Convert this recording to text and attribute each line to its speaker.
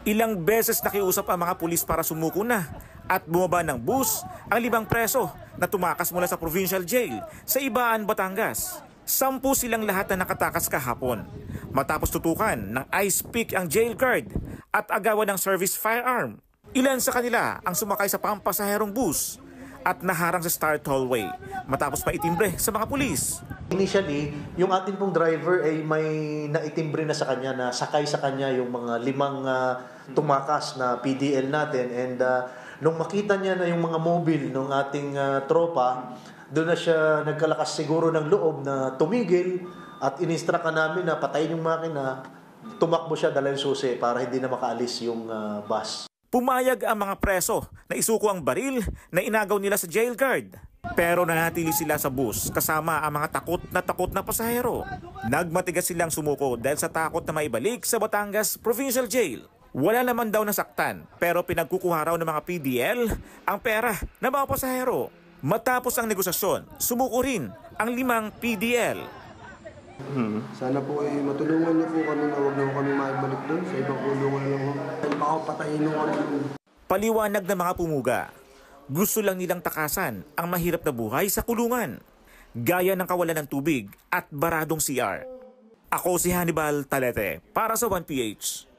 Speaker 1: Ilang beses nakiusap ang mga pulis para sumuko na at bumaba ng bus ang 5 preso na tumakas mula sa provincial jail sa Ibaan, Batangas. 10 silang lahat na nakatakas kahapon matapos tutukan ng ice pick ang jail guard at agawan ng service firearm. Ilan sa kanila ang sumakay sa pampasaherong bus at naharang sa start hallway matapos maitimbre sa mga pulis.
Speaker 2: Initially, yung ating pong driver ay may naitimbre na sa kanya na sakay sa kanya yung mga 5 tumakas na PDL natin, and nung makita niya na yung mga mobile ng ating tropa, doon na siya nagkalakas siguro ng loob na tumigil at in-instruct namin na patayin yung makina, tumakbo siya dala yung susi para hindi na makaalis yung bus.
Speaker 1: Pumayag ang mga preso na isuko ang baril na inagaw nila sa jail guard. Pero nanatili sila sa bus kasama ang mga takot na pasahero. Nagmatigas silang sumuko dahil sa takot na maibalik sa Batangas Provincial Jail. Wala naman daw nasaktan pero pinagkukuha raw ng mga PDL ang pera ng mga pasahero. Matapos ang negosasyon, sumuko rin ang 5 PDL.
Speaker 3: Sana po matulungan niyo po kami na huwag na kami maibalik doon sa ibang kulungan lang ho. Baka patayin nyo kami.
Speaker 1: Paliwanag ng mga pumuga, gusto lang nilang takasan ang mahirap na buhay sa kulungan, gaya ng kawalan ng tubig at baradong CR. Ako si Hannibal Talete para sa 1PH.